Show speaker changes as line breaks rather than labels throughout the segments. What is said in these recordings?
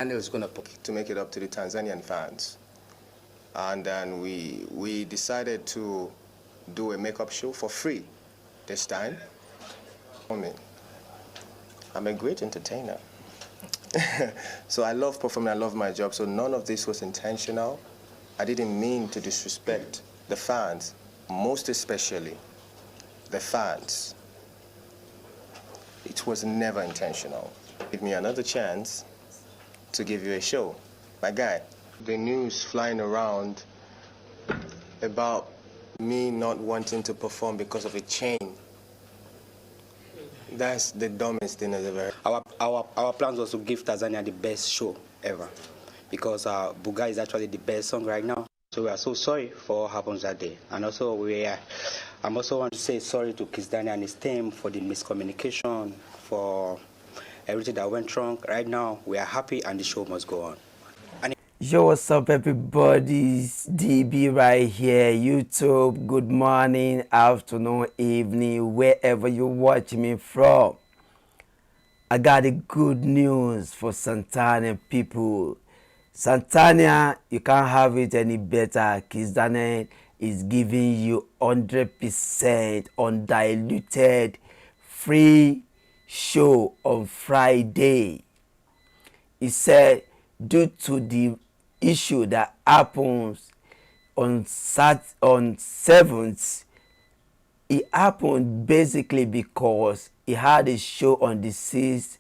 And it was going to make it up to the Tanzanian fans. And then we decided to do a makeup show for free this time. I'm a great entertainer. So I love performing, I love my job, so none of this was intentional. I didn't mean to disrespect the fans, most especially the fans. It was never intentional. Give me another chance to give you a show. My guy, the news flying around about me not wanting to perform because of a chain, that's the dumbest thing I've ever heard.
Our plans was to give Tanzania the best show ever, because Buga is actually the best song right now. So we are so sorry for what happened that day. And also I'm also want to say sorry to Kizz Daniel and his team for the miscommunication, for everything that went wrong. Right now we are happy and the show must go on.
Yo, what's up everybody? It's DB right here, YouTube. Good morning, afternoon, evening, wherever you watch me from. I got a good news for Tanzania people. Tanzania, you can't have it any better. Kizz Daniel is giving you 100% undiluted free show on Friday. He said due to the issue that happens on 7th, it happened basically because he had a show on the 6th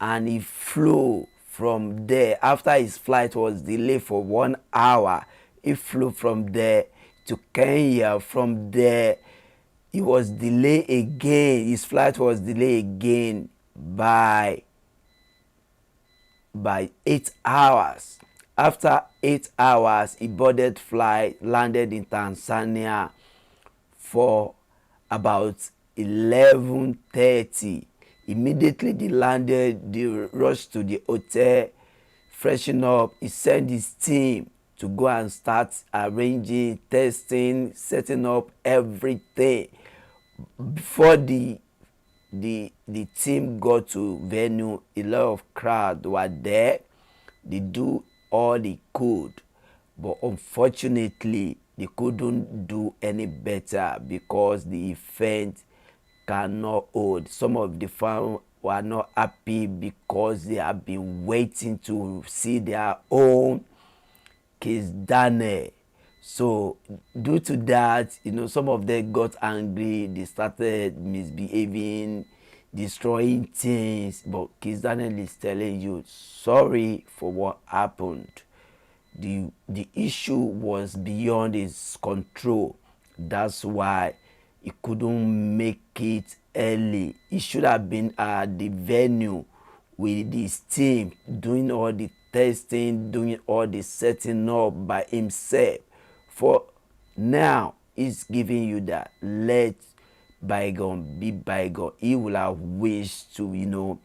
and he flew from there. After his flight was delayed for 1 hour, he flew from there to Kenya. From there, he was delayed again. His flight was delayed again by 8 hours. After 8 hours, he boarded flight, landed in Tanzania for about 11:30. Immediately they landed, they rushed to the hotel, freshen up. He sent his team to go and start arranging, testing, setting up everything. Before the team got to venue, a lot of crowd were there. They do all they could, but unfortunately they couldn't do any better because the event cannot hold. Some of the fans were not happy because they have been waiting to see their own Kizz Daniel. So due to that, some of them got angry. They started misbehaving, destroying things. But Kizz Daniel is telling you sorry for what happened. The issue was beyond his control. That's why he couldn't make it early. He should have been at the venue with his team, doing all the testing, doing all the setting up by himself. For now, he's giving you that. Let bygone be bygone. He will have wished to,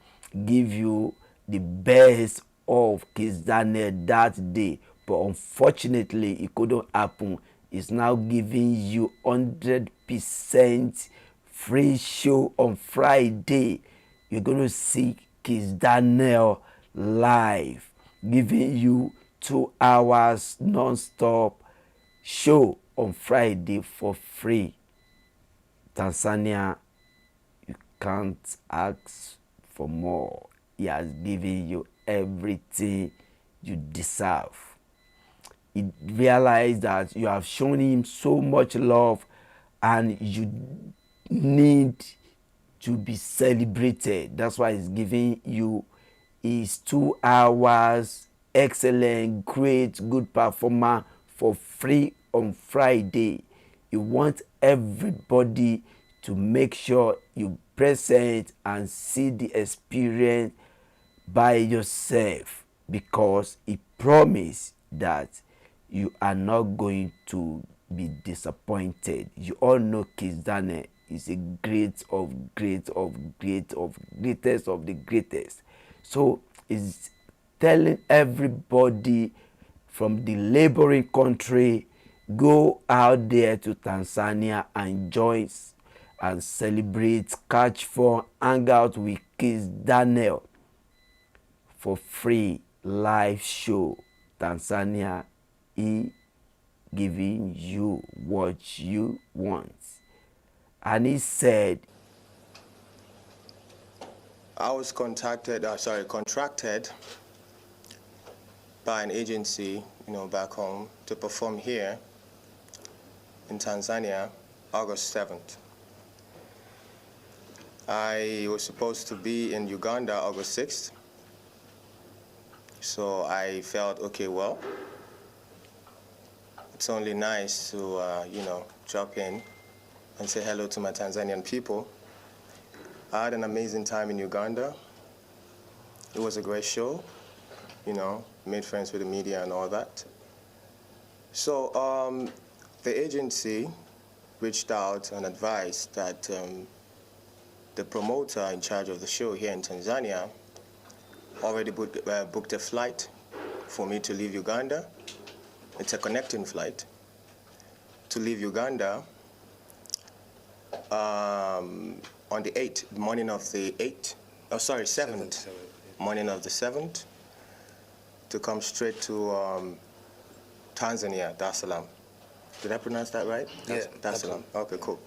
give you the best of Kizz Daniel that day. But unfortunately, it couldn't happen. It's now giving you 100% free show on Friday. You're going to see Kizz Daniel live, giving you 2 hours non-stop show on Friday for free. Tanzania, you can't ask for more. He has given you everything you deserve. He realized that you have shown him so much love and you need to be celebrated. That's why he's giving you his 2 hours excellent, great, good performance for free on Friday. You want everybody to make sure you present and see the experience by yourself, because he promised that you are not going to be disappointed. You all know Kizz Daniel is a greatest of the greatest. So he's telling everybody from the laboring country, go out there to Tanzania and join and celebrate, catch fun, hang out with Kizz Daniel for free live show, Tanzania, he giving you what you want. And he said,
I was contracted by an agency, back home to perform here in Tanzania, August 7th. I was supposed to be in Uganda August 6th. So I felt, okay, well, it's only nice to, drop in and say hello to my Tanzanian people. I had an amazing time in Uganda. It was a great show, made friends with the media and all that. So the agency reached out and advised that the promoter in charge of the show here in Tanzania already booked a flight for me to leave Uganda. It's a connecting flight to leave Uganda on the 8th, morning of the 8th, 7th, morning of the 7th, to come straight to Tanzania, Dar es Salaam. Did I pronounce that right?
Yeah.
Dar es Salaam. Okay, cool.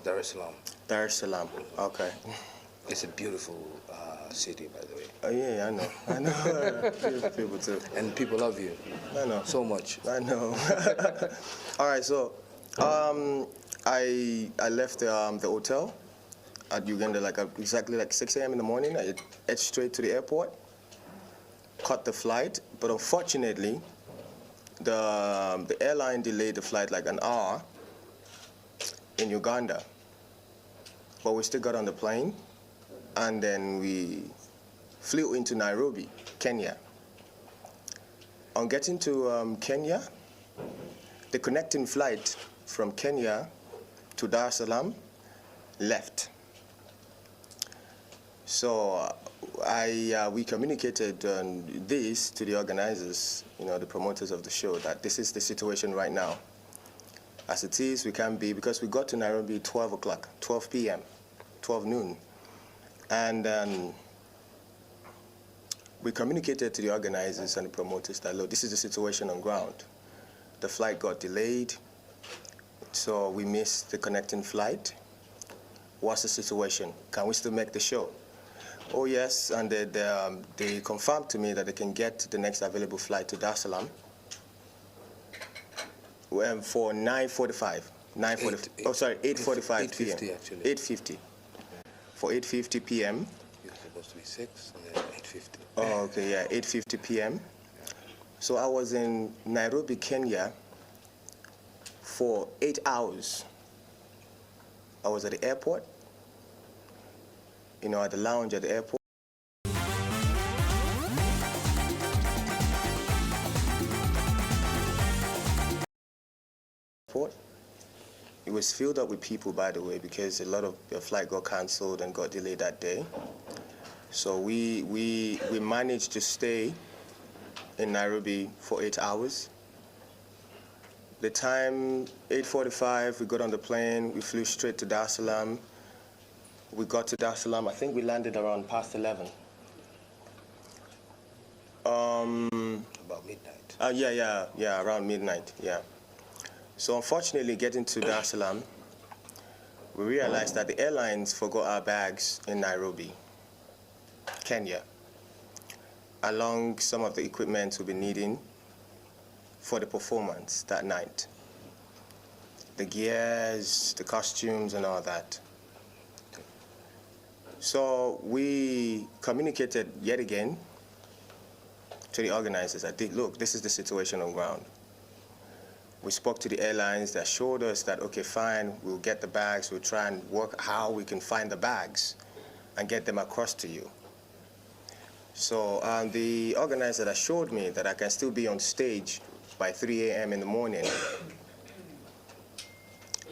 Dar es Salaam.
Dar es Salaam. Okay.
It's a beautiful city, by the way.
Oh yeah, I know. I know. Beautiful people too.
And people love you.
I know.
So much.
I know. All right, so I left the hotel at Uganda exactly 6 a.m. in the morning. I head straight to the airport, caught the flight, but unfortunately, the airline delayed the flight like an hour in Uganda. But we still got on the plane, and then we flew into Nairobi, Kenya. On getting to Kenya, the connecting flight from Kenya to Dar es Salaam left. So we communicated this to the organizers, the promoters of the show, that this is the situation right now. As it is, we can't be, because we got to Nairobi 12 o'clock, 12 p.m., 12 noon. And we communicated to the organizers and the promoters that, look, this is the situation on ground. The flight got delayed, so we missed the connecting flight. What's the situation? Can we still make the show? Oh, yes, and they confirmed to me that they can get the next available flight to Dar es Salaam for 8:45 p.m.
8:50 actually.
8:50. For 8:50 p.m.
You're supposed to be 6 and then 8:50.
Oh, okay, yeah, 8:50 p.m. So I was in Nairobi, Kenya for 8 hours. I was at the airport, at the lounge at the airport. It was filled up with people, by the way, because a lot of the flight got canceled and got delayed that day. So we managed to stay in Nairobi for 8 hours. The time, 8:45, we got on the plane, we flew straight to Dar es Salaam. We got to Dar es Salaam, I think we landed around past 11.
About midnight.
Yeah, around midnight, yeah. So unfortunately, getting to Dar es Salaam, we realized that the airlines forgot our bags in Nairobi, Kenya, along some of the equipment we'll be needing for the performance that night. The gears, the costumes, and all that. So we communicated yet again to the organizers. Look, this is the situation on ground. We spoke to the airlines. They assured us that, okay, fine, we'll get the bags. We'll try and work how we can find the bags and get them across to you. So the organizer assured me that I can still be on stage by 3 a.m. in the morning.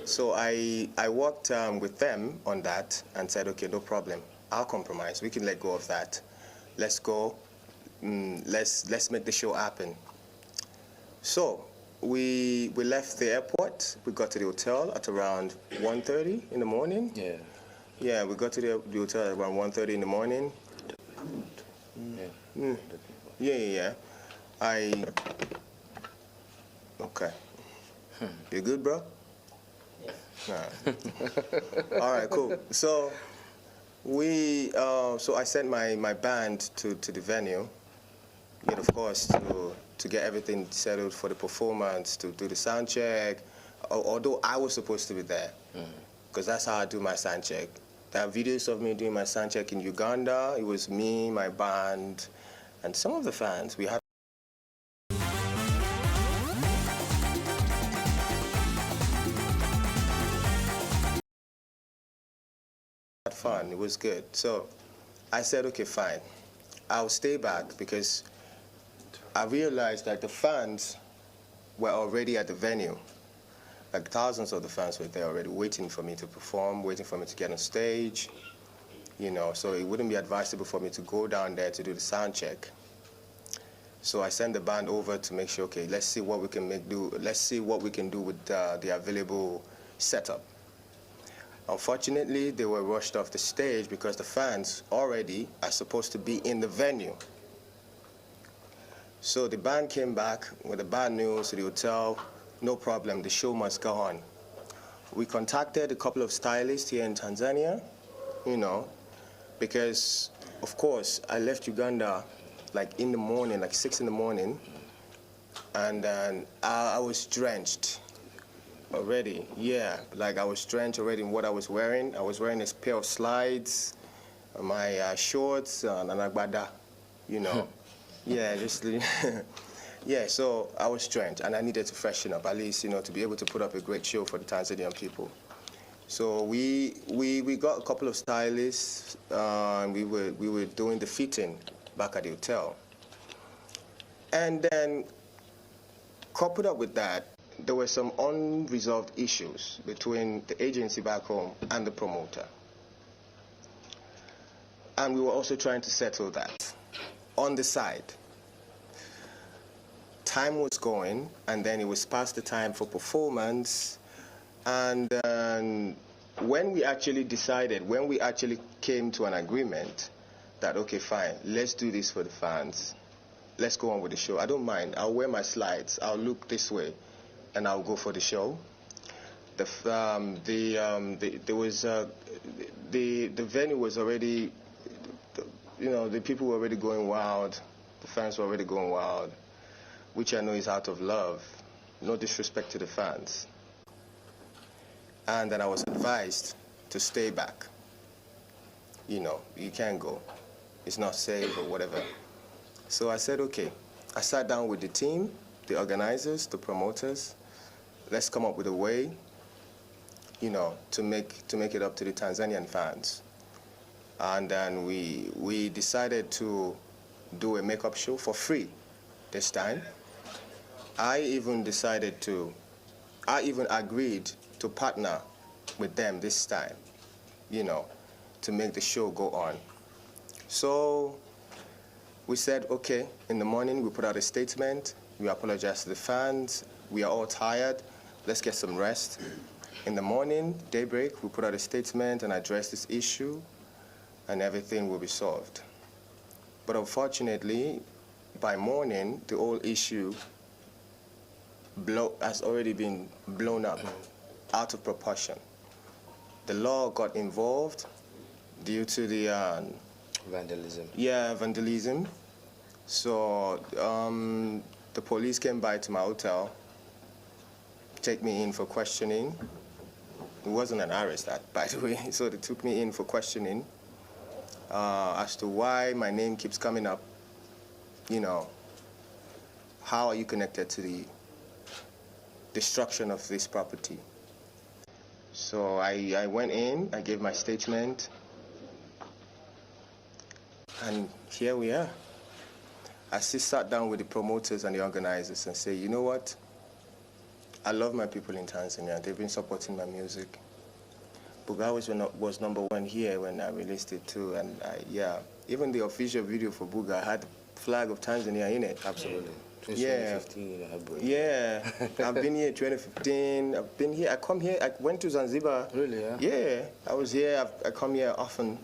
So I worked with them on that and said, okay, no problem. I'll compromise. We can let go of that. Let's go. Let's make the show happen. So we left the airport. We got to the hotel at around 1:30 in the morning.
Yeah.
Yeah, we got to the hotel at around 1:30 in the morning. Yeah. Okay. You good, bro? Yeah. All right, cool. So so I sent my band to the venue, of course, to get everything settled for the performance, to do the sound check. Although I was supposed to be there, because that's how I do my sound check. There are videos of me doing my sound check in Uganda. It was me, my band, and some of the fans. We had fun. It was good. So I said, okay, fine. I'll stay back because I realized that the fans were already at the venue. Like thousands of the fans were there already waiting for me to perform, waiting for me to get on stage, so it wouldn't be advisable for me to go down there to do the sound check. So I sent the band over to make sure, okay, let's see what we can let's see what we can do with the available setup. Unfortunately, they were rushed off the stage because the fans already are supposed to be in the venue. So the band came back with the bad news to the hotel. No problem, the show must go on. We contacted a couple of stylists here in Tanzania, because, of course, I left Uganda like in the morning, like 6 in the morning, and I was drenched already. Yeah, like I was drenched already in what I was wearing. I was wearing this pair of slides, my shorts, and an agbada, Yeah, just... Yeah, so I was drenched, and I needed to freshen up, at least, to be able to put up a great show for the Tanzanian people. So we got a couple of stylists. We were doing the fitting back at the hotel. And then, coupled up with that, there were some unresolved issues between the agency back home and the promoter. And we were also trying to settle that on the side. Time was going, and then it was past the time for performance. And when we actually came to an agreement that, okay, fine, let's do this for the fans. Let's go on with the show. I don't mind. I'll wear my slides. I'll look this way, and I'll go for the show. The venue was already, the people were already going wild. The fans were already going wild, which I know is out of love. No disrespect to the fans. And then I was advised to stay back. You can't go. It's not safe or whatever. So I said, okay. I sat down with the team, the organizers, the promoters. Let's come up with a way, to make it up to the Tanzanian fans. And then we decided to do a makeup show for free this time. I even agreed to partner with them this time, to make the show go on. So we said, okay, in the morning we put out a statement. We apologize to the fans. We are all tired. Let's get some rest. In the morning, daybreak, we put out a statement and address this issue, and everything will be solved. But unfortunately, by morning, the whole issue has already been blown up, out of proportion. The law got involved due to the...
vandalism.
Yeah, vandalism. So the police came by to my hotel, take me in for questioning. It wasn't an arrest, by the way. So they took me in for questioning as to why my name keeps coming up. How are you connected to the destruction of this property? So I went in, I gave my statement, and here we are. I still sat down with the promoters and the organizers and say, you know what? I love my people in Tanzania. They've been supporting my music. Buga was #1 here when I released it too, and even the official video for Buga had the flag of Tanzania in it.
Absolutely.
Yeah.
2015,
yeah. I've been here 2015. I've been here. I come here. I went to Zanzibar.
Really? Yeah.
Yeah. I was here. I come here often,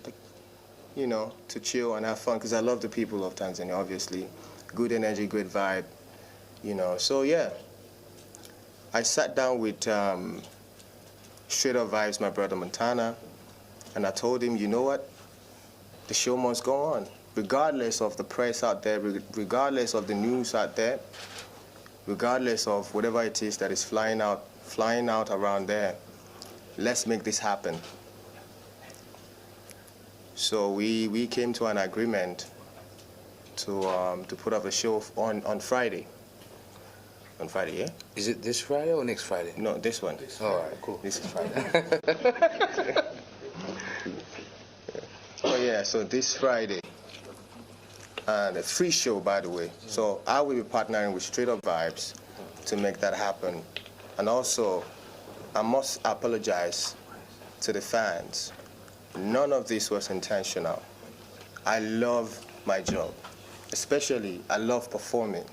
to chill and have fun because I love the people of Tanzania, obviously. good energy, good vibe, you know. So yeah, I sat down with Straight Up Vibes, my brother Montana, and I told him, you know what? The show must go on, regardless of the press out there, regardless of the news out there, regardless of whatever it is that is flying out around there. Let's make this happen. So we came to an agreement to put up a show on Friday. On Friday, yeah?
Is it this Friday or next Friday?
No, this one.
All right, cool.
This is Friday. Oh yeah, so this Friday. And a free show, by the way. So I will be partnering with Straight Up Vibes to make that happen. And also, I must apologize to the fans. None of this was intentional. I love my job. Especially, I love performing.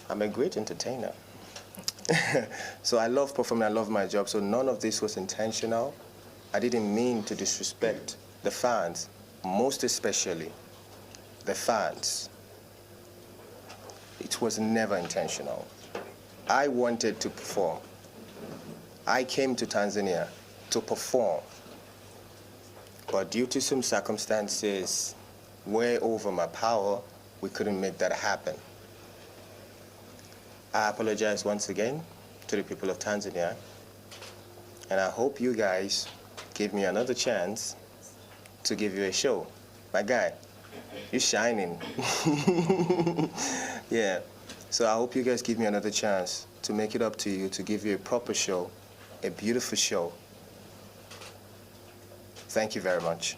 I'm a great entertainer. So I love performing, I love my job. So none of this was intentional. I didn't mean to disrespect the fans, most especially the fans. It was never intentional. I wanted to perform. I came to Tanzania to perform. But due to some circumstances way over my power, we couldn't make that happen. I apologize once again to the people of Tanzania, and I hope you guys give me another chance to give you a show. My guy, you're shining. Yeah, so I hope you guys give me another chance to make it up to you, to give you a proper show, a beautiful show. Thank you very much.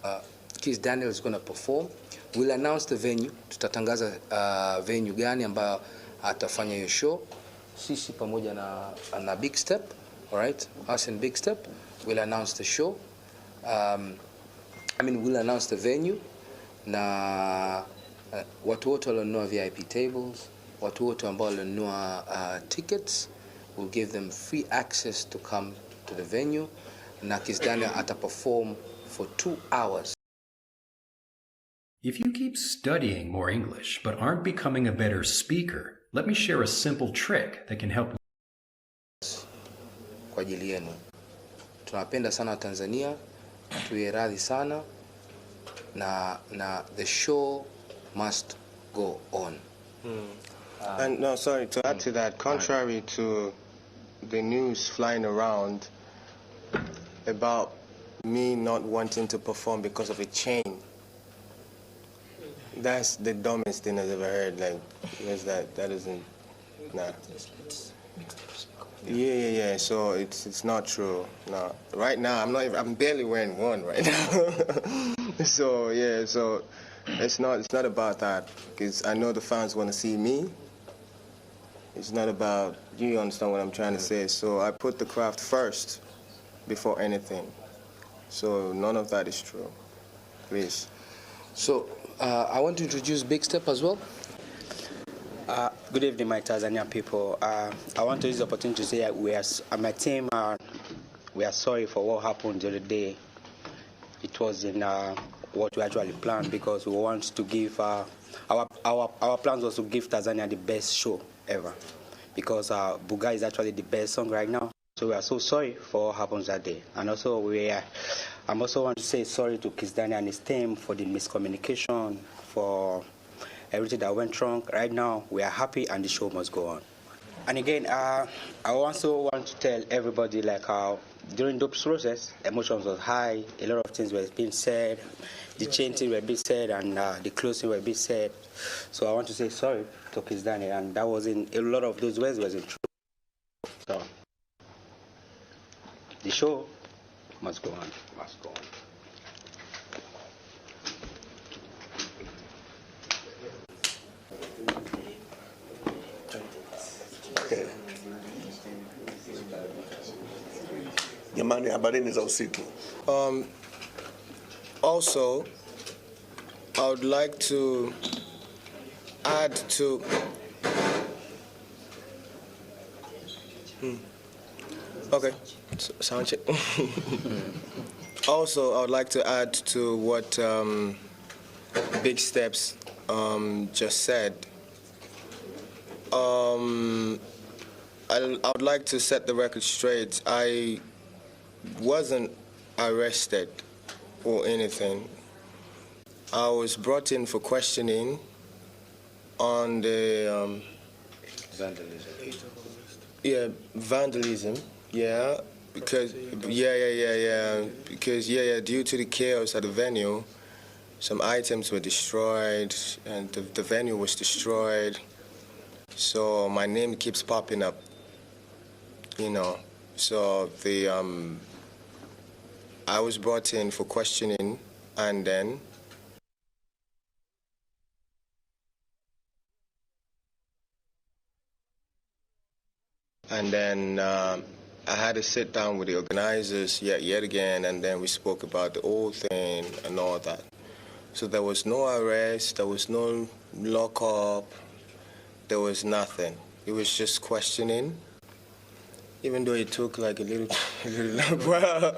Kizz Daniel is going to perform. We'll announce the venue. Tutatangaza venue gani ambayo atafanya hiyo show. Sisi pamoja na Big Step, all right? Us and Big Step. We'll announce the show. We'll announce the venue. Na watu wote walionunua VIP tables, watu wote ambao walionunua tickets, we'll give them free access to come to the venue. Na Kizz Daniel ata-perform for 2 hours.
If you keep studying more English but aren't becoming a better speaker, let me share a simple trick that can help.
Kwa ajili yenu. Tunapenda sana Tanzania, tuwe radhi sana, na the show must go on.
And no, sorry, to add to that, contrary to the news flying around about me not wanting to perform because of a chain, that's the dumbest thing I've ever heard. Like, that isn't, nah. Yeah. So it's not true. No, right now I'm barely wearing one right now. So yeah, so it's not about that, because I know the fans want to see me. It's not about, you understand what I'm trying to say. So I put the craft first before anything. So none of that is true, please.
So I want to introduce Big Step as well.
Good evening, my Tanzania people. I want to use the opportunity to say that my team, we are sorry for what happened the other day. It was in what we actually planned, because we want to give our plans was to give Tanzania the best show ever, because Buga is actually the best song right now. So we are so sorry for what happened that day. And also I'm also want to say sorry to Kizz Daniel and his team for the miscommunication, for everything that went wrong. Right now, we are happy and the show must go on. And again, I also want to tell everybody, like, how during the process, emotions was high, a lot of things were being said, the chanting were being said, and the closing were being said. So I want to say sorry to Kizz Daniel, and that wasn't, a lot of those words wasn't true. So the show must go on, must go on.
Jamani, habarini za usiku.
Also, I would like to add to okay, sound check. Also, I would like to add to what Big Steps just said, I would like to set the record straight. I wasn't arrested or anything. I was brought in for questioning on the
Vandalism.
yeah, vandalism. Yeah, because because due to the chaos at the venue, some items were destroyed and the venue was destroyed. So my name keeps popping up, you know. So the I was brought in for questioning, and then I had to sit down with the organizers yet again, and then we spoke about the whole thing and all that. So there was no arrest, there was no lockup, there was nothing. It was just questioning, even though it took like a little long while.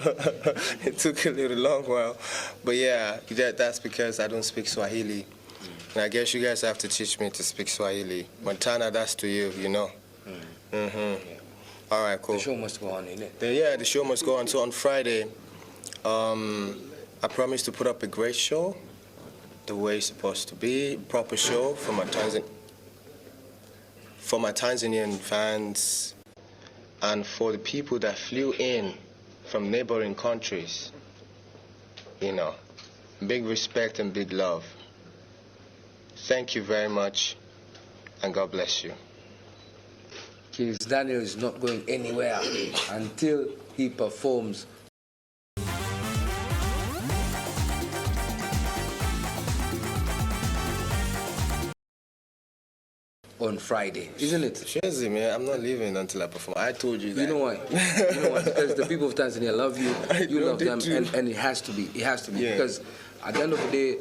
It took a little long while. But yeah, that's because I don't speak Swahili. And I guess you guys have to teach me to speak Swahili. Montana, that's to you, you know. All right, cool.
The show must go on, innit?
Yeah, the show must go on. So on Friday, I promised to put up a great show, the way it's supposed to be, proper show for my Tanzanian fans and for the people that flew in from neighboring countries. You know, big respect and big love. Thank you very much, and God bless you.
Kizz Daniel is not going anywhere until he performs on Friday, isn't it?
Shazzy, man, I'm not leaving until I perform. I told you that.
You know why? You know why? Because the people of Tanzania love you, you love them, and it has to be. It has to be. Yeah. Because at the end of the day,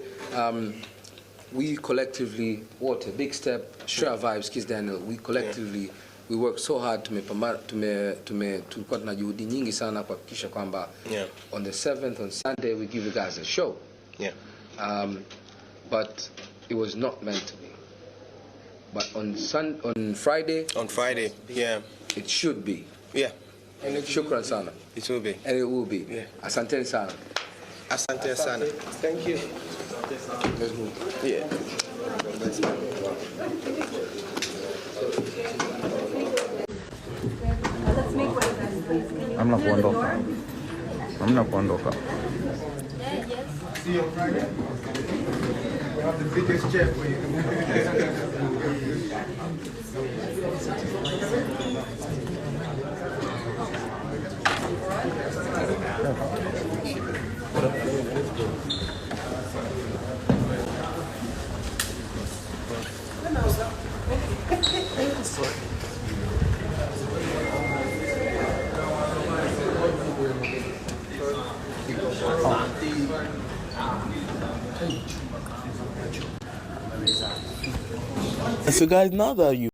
we collectively, what a big step, Share Vibes, Kizz Daniel, we collectively, we work so hard tulikuwa tuna juhudi nyingi sana kuhakikisha kwamba on the 7th, on Sunday, we give you guys a show.
Yeah.
But it was not meant to be. But on Friday.
On Friday, yeah.
It should be.
Yeah.
And shukran sana.
It will be.
And it will be.
Yeah.
Asante sana.
Asante sana. Thank you.
Let's move.
Yeah.
Hamna kuondoka. Hamna kuondoka.
See you on Friday. We'll have the biggest check for you.
So guys, now that you